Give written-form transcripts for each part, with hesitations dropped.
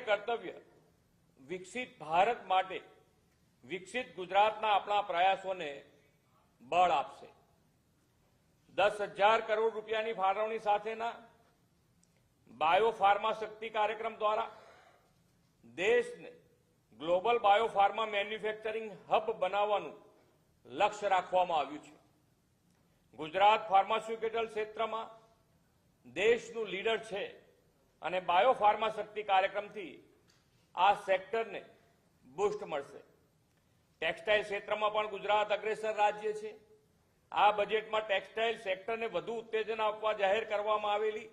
કર્તવ્ય વિકસિત ભારત માટે વિકસિત ગુજરાતના આપણા પ્રયાસોને બળ આપશે। 10,000 કરોડ રૂપિયાની ફાળવણી સાથેના બાયોફાર્મા શક્તિ કાર્યક્રમ દ્વારા દેશને ગ્લોબલ બાયોફાર્મા મેન્યુફેક્ચરિંગ હબ બનાવવાનું લક્ષ્ય રાખવામાં આવ્યું છે। ગુજરાત ફાર્માસ્યુટિકલ ક્ષેત્રમાં દેશનું લીડર છે અને બાયોફાર્મા શક્તિ કાર્યક્રમથી આ સેક્ટરને બૂસ્ટ મળશે। ટેક્સટાઇલ ક્ષેત્રમાં પણ ગુજરાત અગ્રેસર રાજ્ય છે। આ બજેટમાં ટેક્સટાઇલ સેક્ટરને વધુ ઉત્તેજન આપવા જાહેર કરવામાં આવેલી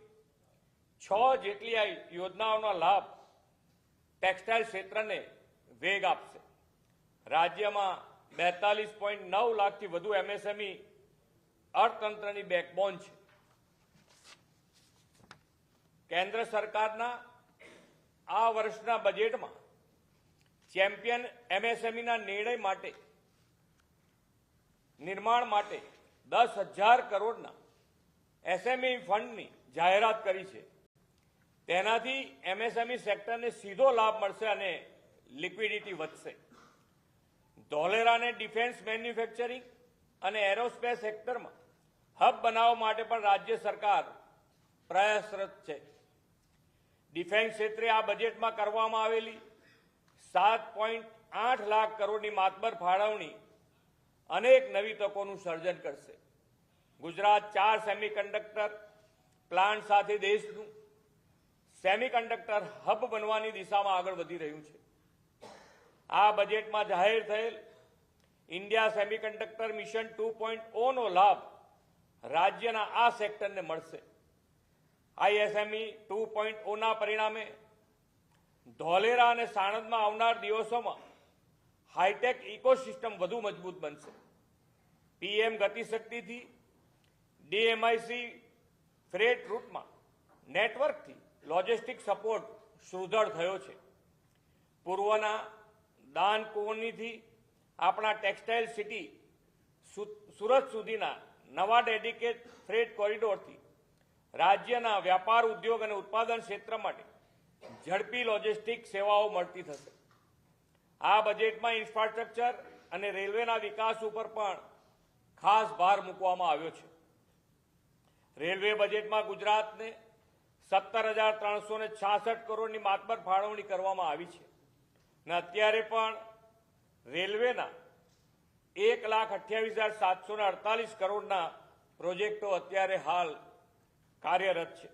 6 જેટલી યોજનાઓનો લાભ ટેક્સટાઇલ ક્ષેત્રને વેગ આપશે। રાજ્યમાં 42.9 લાખથી વધુ એમએસએમઈ અર્થતંત્રની બેકબોન છે। કેન્દ્ર સરકારના આ વર્ષના બજેટમાં ચેમ્પિયન એમએસએમઈના નિર્માણ માટે 10,000 કરોડના એસએમઈ ફંડની જાહેરાત કરી છે। તેનાથી એમએસએમઈ સેક્ટરને સીધો લાભ મળશે અને લિક્વિડિટી વધશે। ધોલેરાને ડિફેન્સ મેન્યુફેક્ચરિંગ અને એરોસ્પેસ સેક્ટરમાં હબ બનાવવા માટે પણ રાજ્ય સરકાર પ્રયાસરત છે। ડિફેન્સ ક્ષેત્રે આ બજેટમાં કરવામાં આવેલી 7.8 લાખ કરોડની માતબર ફાળવણી અનેક નવી તકોનું સર્જન કરશે। ગુજરાત 4 સેમિકન્ડક્ટર પ્લાન્ટ સાથે દેશનું સેમિકન્ડક્ટર હબ બનવાની દિશામાં આગળ વધી રહ્યું છે। આ બજેટમાં જાહેર થયેલ ઇન્ડિયા સેમિકન્ડક્ટર મિશન 2.0 નો લાભ રાજ્યના આ સેક્ટરને મળશે। આઈએસએમઈ 2.0 ના પરિણામે ધોલેરા અને સાણંદમાં આવનાર દિવસોમાં હાઈટેક ઇકોસિસ્ટમ વધુ મજબૂત બનશે। પીએમ ગતિશક્તિથી ડીએમઆઈસી ફ્રેટ રૂટમાં નેટવર્કથી લોજિસ્ટિક સપોર્ટ સુદૃઢ થયો છે। પૂર્વના દાનકોનીથી આપણા ટેક્સટાઇલ સિટી સુરત સુધીના નવા ડેડિકેટ ફ્રેટ કોરિડોરથી રાજ્યના વ્યાપાર ઉદ્યોગ અને ઉત્પાદન ક્ષેત્ર માટે ઝડપી લોજિસ્ટિક સેવાઓ મળતી થશે। આ બજેટમાં ઇન્ફ્રાસ્ટ્રક્ચર અને રેલવેના વિકાસ ઉપર પણ ખાસ ભાર મૂકવામાં આવ્યો છે। રેલવે બજેટમાં ગુજરાતને 17,366 કરોડની માતબર ફાળવણી કરવામાં આવી છે અને અત્યારે પણ રેલવેના 1,28,748 કરોડના પ્રોજેક્ટો અત્યારે હાલ કાર્યરત છે।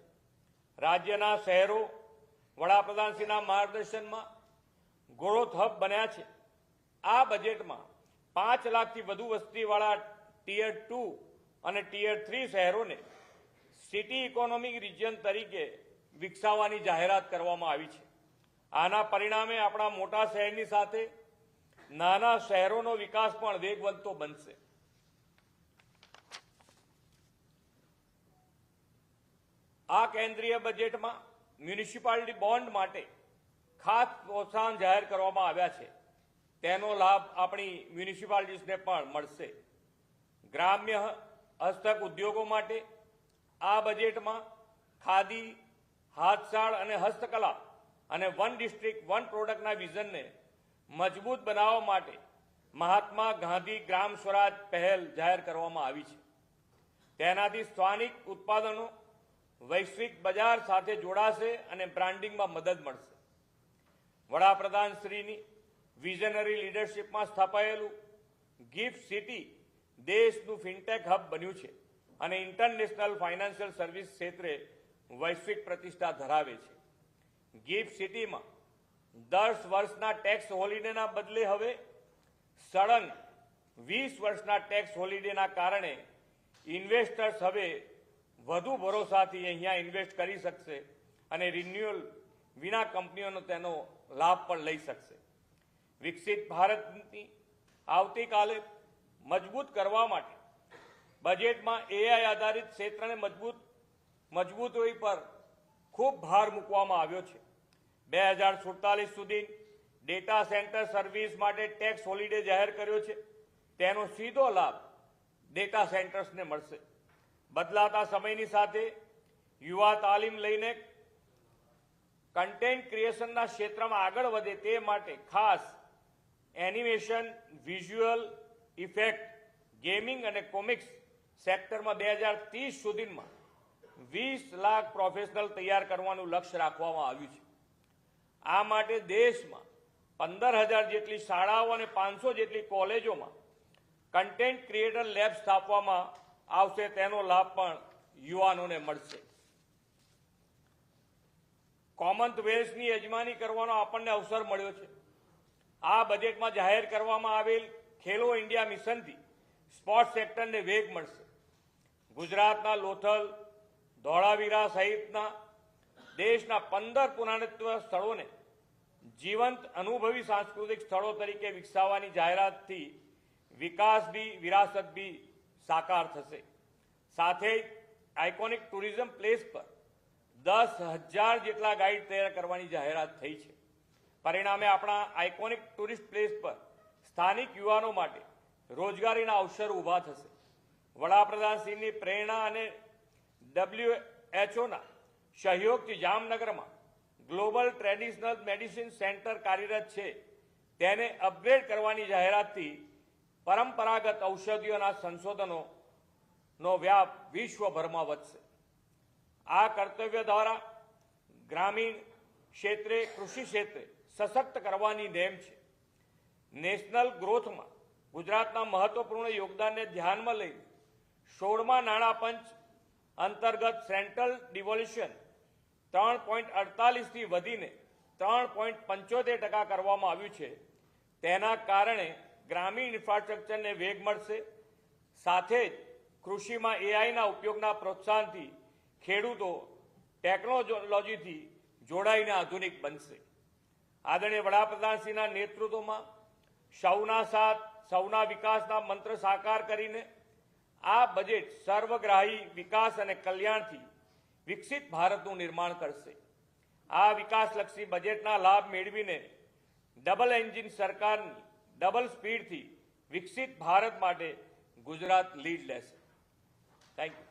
રાજ્યના શહેરો વડાપ્રધાનશ્રીના માર્ગદર્શનમાં ગ્રોથ હબ બન્યા છે। આ બજેટમાં 5 લાખથી વધુ વસ્તીવાળા ટીયર 2 અને ટીયર 3 શહેરોને સિટી ઇકોનોમિક રિજિયન તરીકે વિકસાવવાની જાહેરાત કરવામાં આવી છે। આના પરિણામે આપણા મોટા શહેરની સાથે નાના શહેરોનો વિકાસ પણ વેગવંતો બનશે। આ કેન્દ્રીય બજેટમાં મ્યુનિસિપાલિટી બોન્ડ માટે ખાસ પ્રોત્સાહન જાહેર કરવામાં આવ્યા છે। તેનો લાભ આપણી મ્યુનિસિપાલિટીઝને પણ મળશે। ગ્રામ્ય હસ્તક ઉદ્યોગો માટે આ બજેટમાં ખાદી, હાથશાળ અને હસ્તકલા અને વન ડિસ્ટ્રિક્ટ વન પ્રોડક્ટના વિઝનને મજબૂત બનાવવા માટે મહાત્મા ગાંધી ગ્રામ સ્વરાજ પહેલ જાહેર કરવામાં આવી છે। તેનાથી સ્થાનિક ઉત્પાદનો વૈશ્વિક બજાર સાથે જોડાશે અને બ્રાન્ડિંગમાં મદદ મળશે। વડાપ્રધાન શ્રીની વિઝનરી લીડરશિપમાં સ્થાપાયેલું ગિફ્ટ સિટી દેશનું ફિનટેક હબ બન્યું છે અને ઇન્ટરનેશનલ ફાઇનાન્શિયલ સર્વિસ ક્ષેત્રે વૈશ્વિક પ્રતિષ્ઠા ધરાવે છે। ગિફ્ટ સિટીમાં 10 વર્ષના ટેક્સ હોલિડેના બદલે હવે સળંગ 20 વર્ષના ટેક્સ હોલિડેના કારણે ઇન્વેસ્ટર્સ હવે વધુ ભરોસાથી અહીંયા ઇન્વેસ્ટ કરી શકશે અને રિન્યુઅલ વિના કંપનીઓનો તેનો લાભ પણ લઈ શકશે। વિકસિત ભારતની આવતીકાલે મજબૂત કરવા માટે બજેટમાં એઆઈ આધારિત ક્ષેત્રને મજબૂતી પર ખૂબ ભાર મૂકવામાં આવ્યો છે। 2047 સુધી ડેટા સેન્ટર સર્વિસ માટે ટેક્સ હોલિડે જાહેર કર્યો છે। તેનો સીધો લાભ ડેટા સેન્ટર્સને મળશે। બદલાતા સમયની સાથે યુવા તાલીમ લઈને કન્ટેન્ટ ક્રિએશનના ક્ષેત્રમાં આગળ વધે તે માટે ખાસ એનિમેશન, વિઝ્યુઅલ ઇફેક્ટ, ગેમિંગ અને કોમિક્સ સેક્ટરમાં 2030 સુધીમાં 20 લાખ પ્રોફેશનલ તૈયાર કરવાનું લક્ષ્ય રાખવામાં આવ્યું છે. આ માટે દેશમાં 15,000 જેટલી શાળાઓ અને 500 જેટલી કોલેજોમાં કન્ટેન્ટ ક્રિએટર લેબ સ્થાપવામાં આવશે. તેનો લાભ પણ યુવાનોને મળશે. કોમનવેલ્થની યજમાની કરવાનો આપણને અવસર મળ્યો છે. આ બજેટમાં જાહેર કરવામાં આવેલ ખેલો ઇન્ડિયા મિશનથી સ્પોર્ટ્સ સેક્ટરને વેગ મળશે. ગુજરાતના લોથલ, ધોળાવીરા સહિતના દેશના 15 પુરાતત્વ સ્થળોને જીવંત અનુભવી સાંસ્કૃતિક સ્થળો તરીકે વિકસાવવાની જાહેરાતથી વિકાસ બી વિરાસત બી સાકાર થશે. સાથે જ આઇકોનિક ટુરિઝમ પ્લેસ પર 10,000 જેટલા ગાઈડ તૈયાર કરવાની જાહેરાત થઈ છે. પરિણામે આપણા આઇકોનિક ટુરિસ્ટ પ્લેસ પર સ્થાનિક યુવાનો માટે રોજગારીના અવસર ઊભા થશે. વડાપ્રધાનશ્રીની પ્રેરણા અને WHOના સહયોગથી જામનગરમાં ગ્લોબલ ટ્રેડિશનલ મેડિસિન સેન્ટર કાર્યરત છે. તેને અપગ્રેડ કરવાની જાહેરાતથી પરંપરાગત ઔષધિઓના સંશોધનોનો વ્યાપ વિશ્વભરમાં વધશે. આ કર્તવ્ય દ્વારા ગ્રામીણ ક્ષેત્રે, કૃષિ ક્ષેત્રે સશક્ત કરવાની નેમ છે. નેશનલ ગ્રોથમાં ગુજરાતના મહત્વપૂર્ણ યોગદાનને ધ્યાનમાં લઈને 16મા નાણાં પંચ અંતર્ગત સેન્ટ્રલ ડિવોલ્યુશન 3.48થી વધીને 3.75% કરવામાં આવ્યું છે. તેના કારણે ગ્રામીણ ઇન્ફ્રાસ્ટ્રક્ચરને વેગ મળશે. સાથે જ કૃષિમાં એઆઈના ઉપયોગના પ્રોત્સાહનથી ખેડૂતો ટેકનોલોજીથી જોડાઈને આધુનિક બનશે. આદરણીય વડાપ્રધાનશ્રીના નેતૃત્વમાં સૌના સાથ, સૌના વિકાસના મંત્ર સાકાર કરીને આ બજેટ સર્વગ્રાહી વિકાસ અને કલ્યાણથી વિકસિત ભારતનું નિર્માણ કરશે. આ વિકાસલક્ષી બજેટના લાભ મેળવીને ડબલ એન્જિન સરકારની ડબલ સ્પીડથી વિકસિત ભારત માટે ગુજરાત લીડ લેશે. Thank you.